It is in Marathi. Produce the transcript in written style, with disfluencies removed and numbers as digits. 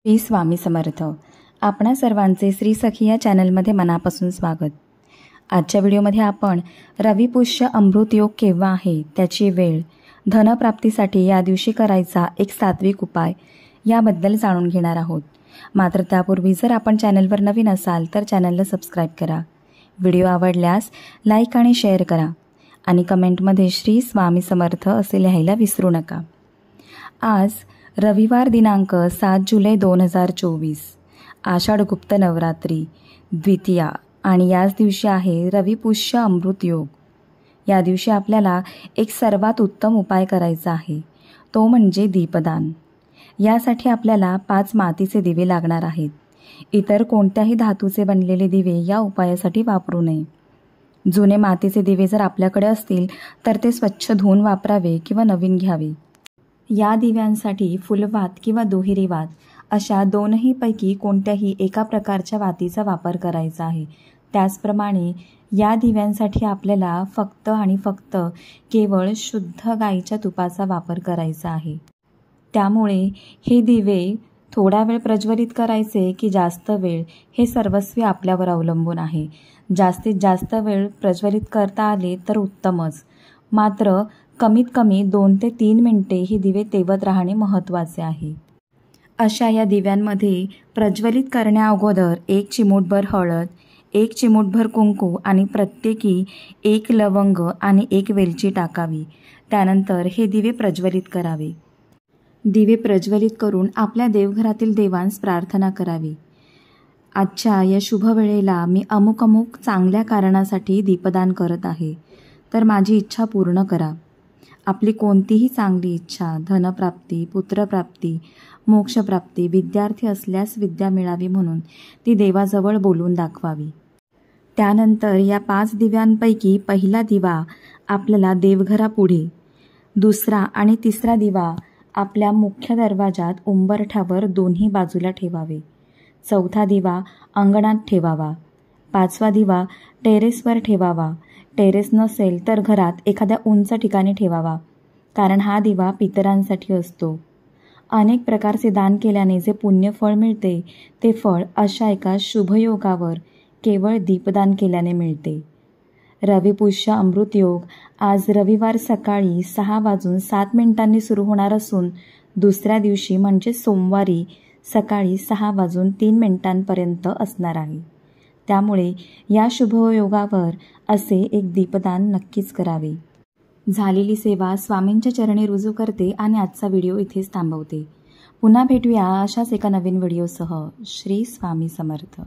श्री स्वामी समर्थ. आपणा सर्वांचे श्री सखी या चॅनलमध्ये मनापासून स्वागत. आजच्या व्हिडिओमध्ये आपण रविपुष्य अमृत योग केव्हा आहे, त्याची वेळ, धनप्राप्तीसाठी या दिवशी करायचा एक सात्विक उपाय याबद्दल जाणून घेणार आहोत. मात्र त्यापूर्वी जर आपण चॅनलवर नवीन असाल तर चॅनलला सबस्क्राईब करा. व्हिडिओ आवडल्यास लाईक आणि शेअर करा आणि कमेंटमध्ये श्री स्वामी समर्थ असे लिहायला विसरू नका. आज रविवार दिनांक 7 जुलै 2024, आषाढ गुप्त नवरात्री द्वितीया आणि याच दिवशी आहे रविपुष्य अमृत योग. या दिवशी आपल्याला एक सर्वात उत्तम उपाय करायचा आहे, तो म्हणजे दीपदान. यासाठी आपल्याला 5 मातीचे दिवे लागणार आहेत. इतर कोणत्याही धातूचे बनलेले दिवे या उपायासाठी वापरू नये. जुने मातीचे दिवे जर आपल्याकडे असतील तर ते स्वच्छ धुवून वापरावे किंवा नवीन घ्यावे. या दिव्यांसाठी फुलवात किंवा दुहेरी वात अशा दोनही पैकी कोणत्याही एका प्रकारच्या वातीचा वापर करायचा आहे. त्याचप्रमाणे या दिव्यांसाठी आपल्याला फक्त आणि फक्त केवळ शुद्ध गाईच्या तुपाचा वापर करायचा आहे. त्यामुळे हे दिवे थोडा वेळ प्रज्वलित करायचे की जास्त वेळ हे सर्वस्वी आपल्यावर अवलंबून आहे. जास्तीत जास्त वेळ प्रज्वलित करता आले तर उत्तमच, मात्र कमीत कमी 2 ते 3 मिनिटे हे दिवे तेवत राहणे महत्त्वाचे आहे. अशा या दिव्यांमध्ये प्रज्वलित करण्याअगोदर 1 चिमूटभर हळद, 1 चिमूटभर कुंकू आणि प्रत्येकी 1 लवंग आणि 1 वेलची टाकावी. त्यानंतर हे दिवे प्रज्वलित करावे. दिवे प्रज्वलित करून आपल्या देवघरातील देवांस प्रार्थना करावी. आजच्या या शुभ वेळेला मी अमुक चांगल्या कारणासाठी दीपदान करत आहे, तर माझी इच्छा पूर्ण करा. आपली कोणतीही चांगली इच्छा, धनप्राप्ती, पुत्रप्राप्ती, मोक्षप्राप्ती, विद्यार्थी असल्यास विद्या मिळावी म्हणून ती देवाजवळ बोलून दाखवावी. त्यानंतर या 5 दिव्यांपैकी पहिला दिवा आपल्याला देवघरापुढे, दुसरा आणि तिसरा दिवा आपल्या मुख्य दरवाजात उंबरठ्यावर दोन्ही बाजूला ठेवावे. चौथा दिवा अंगणात ठेवावा. 5वा दिवा टेरेसवर ठेवावा. टेरेस नसेल तर घरात एखाद्या उंच ठिकाणी ठेवावा, कारण हा दिवा पितरांसाठी असतो. अनेक प्रकारचे दान केल्याने जे पुण्यफळ मिळते ते फळ अशा एका शुभयोगावर केवळ दीपदान केल्याने मिळते. रविपुष्य अमृत योग आज रविवार सकाळी 6:07 सुरू होणार असून दुसऱ्या दिवशी म्हणजे सोमवारी सकाळी 6:03 असणार आहे. त्यामुळे या शुभयोगावर असे एक दीपदान नक्कीच करावे. झालेली सेवा स्वामींच्या चरणी रुजू करते आणि आजचा व्हिडिओ इथेच थांबवते. पुन्हा भेटूया अशाच एका नवीन व्हिडिओसह. श्री स्वामी समर्थ.